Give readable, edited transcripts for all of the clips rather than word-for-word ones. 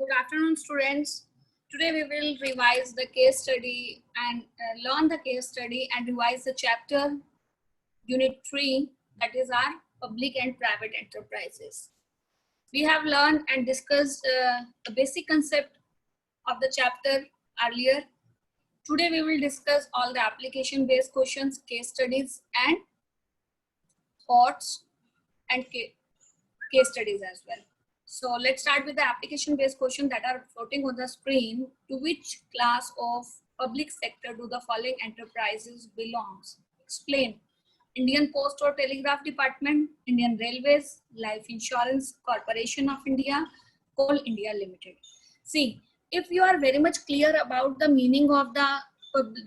Good afternoon, students. Today we will revise the case study and learn the case study and revise the chapter unit 3, that is our public and private enterprises. We have learned and discussed the basic concept of the chapter earlier. Today we will discuss all the application based questions, case studies and thoughts and case studies as well. So let's start with the application based questions that are floating on the screen. To which class of public sector do the following enterprises belongs? Explain. Indian Post or Telegraph Department, Indian Railways, Life Insurance Corporation of India, Coal India Limited. See, if you are very much clear about the meaning of the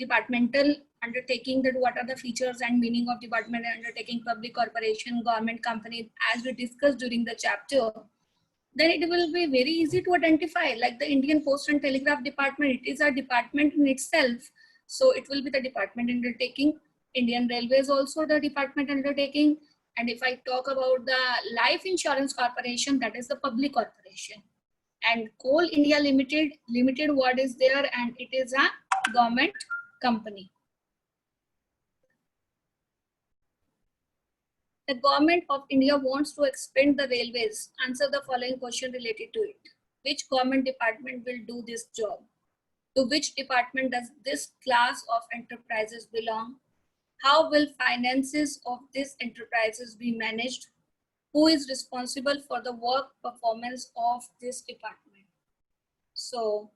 departmental undertaking, that what are the features and meaning of departmental undertaking, public corporation, government company, as we discussed during the chapter, then it will be very easy to identify. Like the Indian Post and Telegraph Department, it is a department in itself, so it will be the department undertaking. Indian Railways also the department undertaking. And if I talk about the Life Insurance Corporation, that is the public corporation. And Coal India Limited word is there, and it is a government company. The government of India wants to expand the railways. Answer the following question related to it. Which government department will do this job? To which department does this class of enterprises belong? How will finances of these enterprises be managed? Who is responsible for the work performance of this department? So,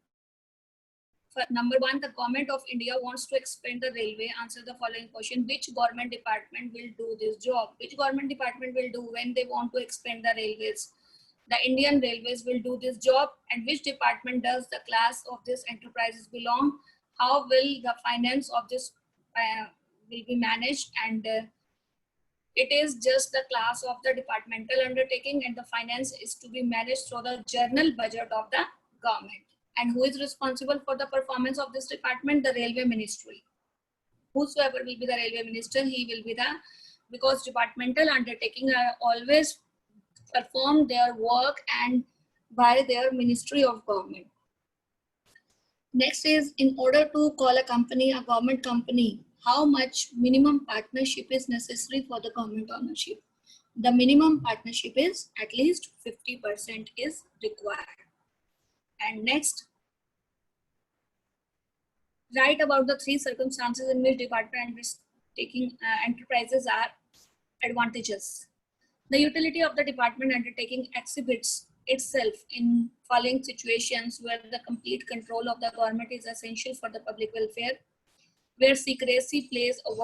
for number one, the government of India wants to expand the railway. Answer the following question. Which government department will do this job? Which government department will do when they want to expand the railways? The Indian Railways will do this job. And which department does the class of this enterprises belong? How will the finance of this will be managed? And it is just the class of the departmental undertaking, and the finance is to be managed through the general budget of the government. And who is responsible for the performance of this department? The Railway Ministry. Whosoever will be the Railway Minister, he will be the, because departmental undertaking are always perform their work and by their Ministry of Government. Next is, in order to call a company a government company, how much minimum partnership is necessary for the government ownership? The minimum partnership is at least 50% is required. And next, write about the three circumstances in which department undertaking enterprises are advantageous. The utility of the department undertaking exhibits itself in following situations where the complete control of the government is essential for the public welfare, where secrecy plays a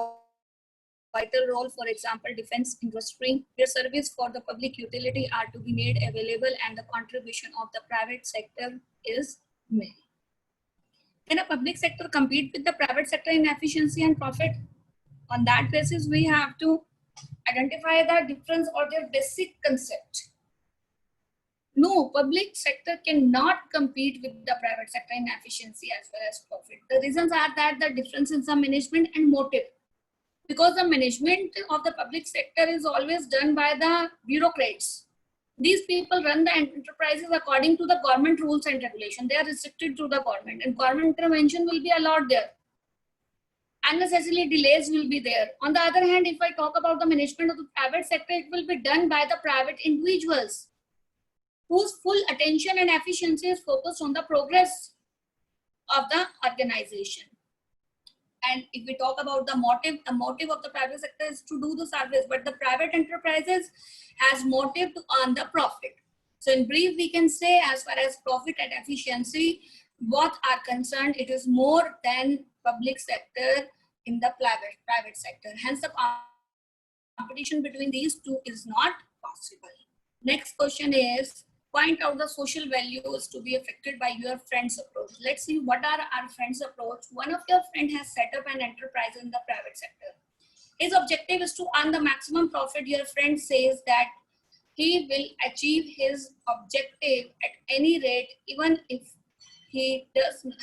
vital role, for example, defense industry, where service for the public utility are to be made available and the contribution of the private sector is made. Can a public sector compete with the private sector in efficiency and profit? On that basis, we have to identify the difference or their basic concept. No, public sector cannot compete with the private sector in efficiency as well as profit. The reasons are that the difference in some management and motive. Because the management of the public sector is always done by the bureaucrats. These people run the enterprises according to the government rules and regulations. They are restricted to the government, and government intervention will be allowed there. Unnecessarily delays will be there. On the other hand, if I talk about the management of the private sector, it will be done by the private individuals whose full attention and efficiency is focused on the progress of the organization. And if we talk about the motive of the private sector is to do the service, but the private enterprises has motive to earn the profit. So in brief, we can say as far as profit and efficiency both are concerned, it is more than public sector in the private sector. Hence the competition between these two is not possible. Next question is, point out the social values to be affected by your friend's approach. Let's see what are our friend's approach. One of your friend has set up an enterprise in the private sector. His objective is to earn the maximum profit. Your friend says that he will achieve his objective at any rate, even if he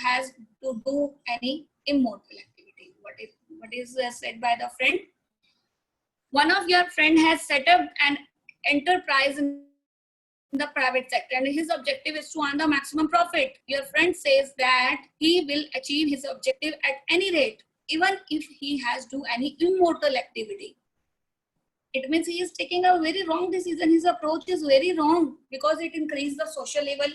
has to do any immoral activity. What is said by the friend? One of your friend has set up an enterprise in the private sector and his objective is to earn the maximum profit. Your friend says that he will achieve his objective at any rate, even if he has to do any immoral activity. It means he is taking a very wrong decision. His approach is very wrong because it increases the social level.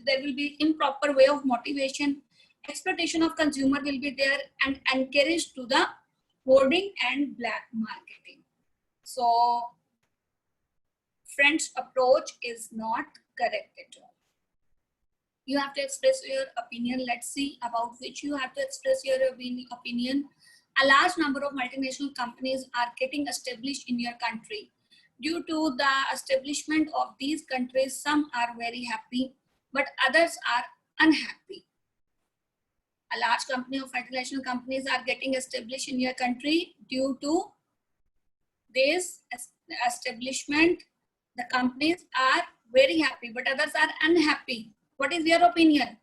There will be improper way of motivation. Exploitation of consumer will be there and encouraged to the hoarding and black marketing. So friend's approach is not correct at all. You have to express your opinion. Let's see about which you have to express your opinion. A large number of multinational companies are getting established in your country. Due to the establishment of these countries, some are very happy, but others are unhappy. A large company of multinational companies are getting established in your country. Due to this establishment, the companies are very happy, but others are unhappy. What is your opinion?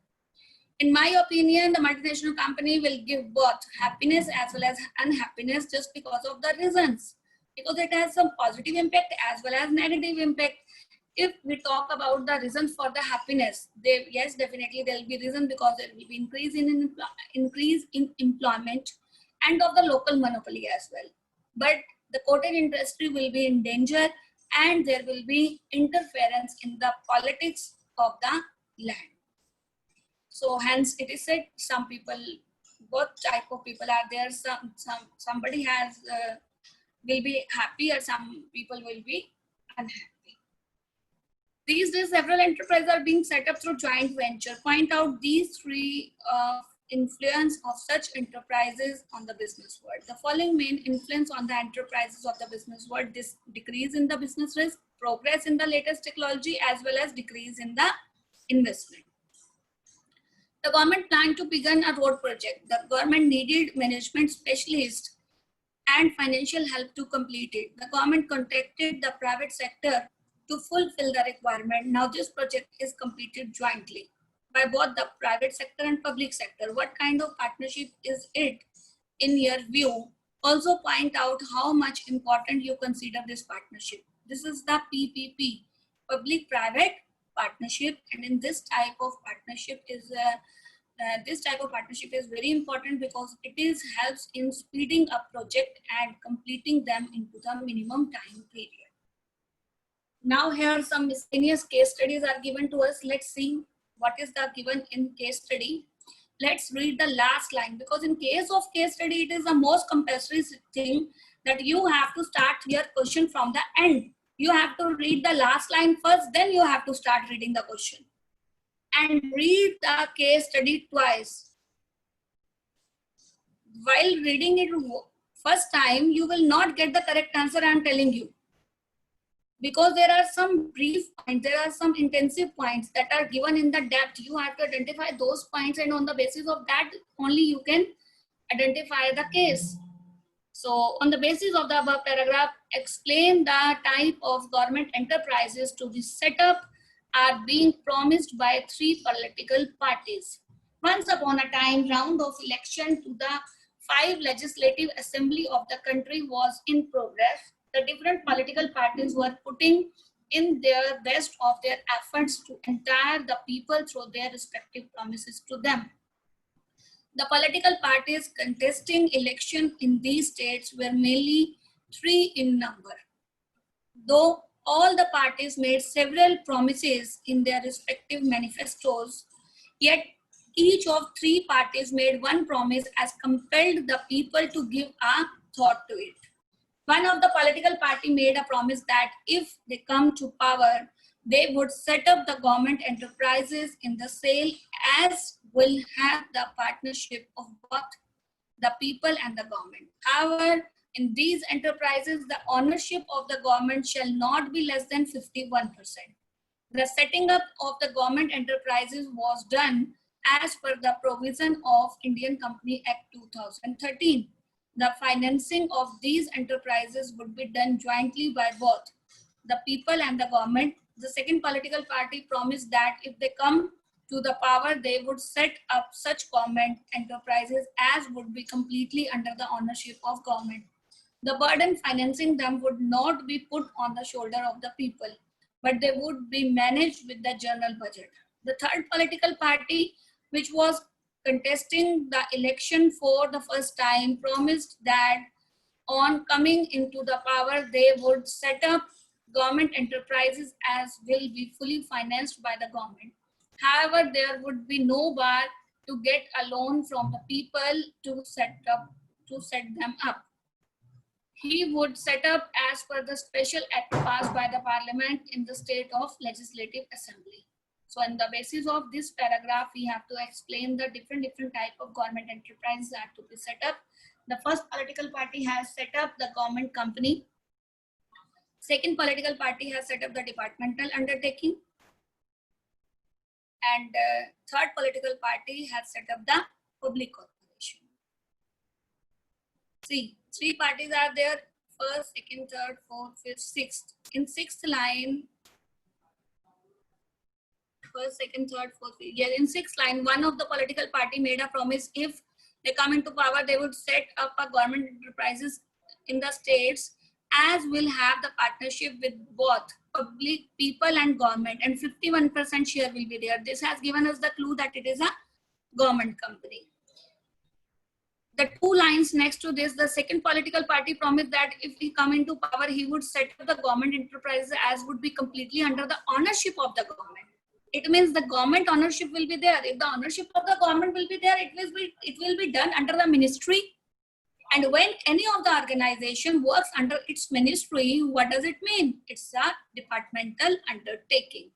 In my opinion, the multinational company will give both happiness as well as unhappiness just because of the reasons. Because it has some positive impact as well as negative impact. If we talk about the reasons for the happiness, yes, definitely there will be reason because there will be increase in employment and of the local monopoly as well. But the cottage industry will be in danger and there will be interference in the politics of the land. So hence it is said some people, both type of people are there. Somebody has will be happy or some people will be unhappy. These days, several enterprises are being set up through joint venture. Point out these three influence of such enterprises on the business world. The following main influence on the enterprises of the business world: this decrease in the business risk, progress in the latest technology, as well as decrease in the investment. The government planned to begin a road project. The government needed management specialists and financial help to complete it. The government contacted the private sector to fulfill the requirement. Now this project is completed jointly by both the private sector and public sector. What kind of partnership is it in your view? Also point out how much important you consider this partnership. This is the PPP, public-private partnership, and in this type of partnership is very important because it is helps in speeding up project and completing them into the minimum time period. Now here some miscellaneous case studies are given to us. Let's see what is the given in case study. Let's read the last line because in case of case study, it is the most compulsory thing that you have to start your question from the end. You have to read the last line first, then you have to start reading the question. And read the case study twice. While reading it first time, you will not get the correct answer I am telling you. Because there are some brief points, there are some intensive points that are given in the depth. You have to identify those points and on the basis of that only you can identify the case. So on the basis of the above paragraph, explain the type of government enterprises to be set up are being promised by three political parties. Once upon a time, round of election to the 5 legislative assembly of the country was in progress. The different political parties were putting in their best of their efforts to entice the people through their respective promises to them. The political parties contesting election in these states were mainly 3 in number. Though all the parties made several promises in their respective manifestos, yet each of 3 parties made one promise as compelled the people to give a thought to it. One of the political party made a promise that if they come to power, they would set up the government enterprises in the sale as will have the partnership of both the people and the government. However, in these enterprises, the ownership of the government shall not be less than 51%. The setting up of the government enterprises was done as per the provision of Indian Company Act 2013. The financing of these enterprises would be done jointly by both the people and the government. The second political party promised that if they come to the power, they would set up such government enterprises as would be completely under the ownership of government. The burden financing them would not be put on the shoulder of the people, but they would be managed with the general budget. The third political party, which was contesting the election for the first time, promised that on coming into the power, they would set up government enterprises as will be fully financed by the government. However, there would be no bar to get a loan from the people to set them up. He would set up as per the special act passed by the parliament in the state of legislative assembly. So on the basis of this paragraph, we have to explain the different type of government enterprises that to be set up. The first political party has set up the government company. Second political party has set up the departmental undertaking. And third political party has set up the public corporation. See, three parties are there: first, second, third, fourth, fifth, sixth. In sixth line, first, second, third, fourth, fifth. Yeah, in sixth line, one of the political party made a promise: if they come into power, they would set up a government enterprises in the states, as will have the partnership with both public, people and government, and 51% share will be there. This has given us the clue that it is a government company. The two lines next to this, the second political party promised that if he come into power, he would set up the government enterprises as would be completely under the ownership of the government. It means the government ownership will be there. If the ownership of the government will be there, it will be done under the ministry. And when any of the organization works under its ministry, what does it mean? It's a departmental undertaking.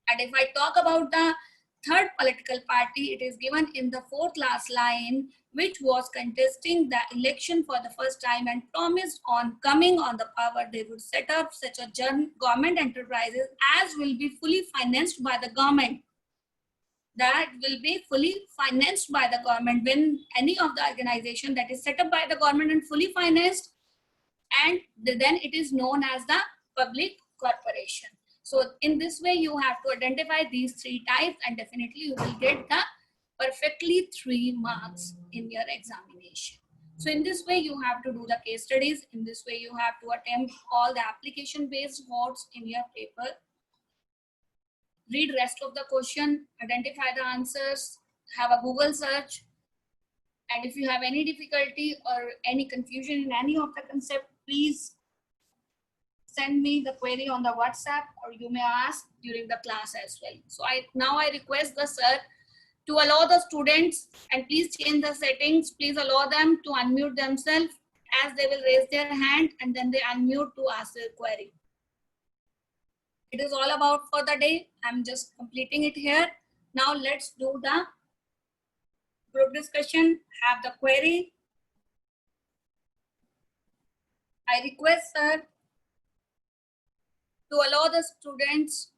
And if I talk about the third political party, it is given in the fourth last line, which was contesting the election for the first time and promised on coming on the power, they would set up such a government enterprises as will be fully financed by the government. That will be fully financed by the government. When any of the organization that is set up by the government and fully financed, and then it is known as the public corporation. So in this way, you have to identify these three types, and definitely you will get the perfectly 3 marks in your examination. So in this way, you have to do the case studies. In this way, you have to attempt all the application-based words in your paper. Read rest of the question, identify the answers, have a Google search. And if you have any difficulty or any confusion in any of the concept, please send me the query on the WhatsApp, or you may ask during the class as well. So now I request the sir to allow the students, and please change the settings. Please allow them to unmute themselves, as they will raise their hand and then they unmute to ask their query. It is all about for the day. I'm just completing it here. Now let's do the group discussion, have the query. I request sir to allow the students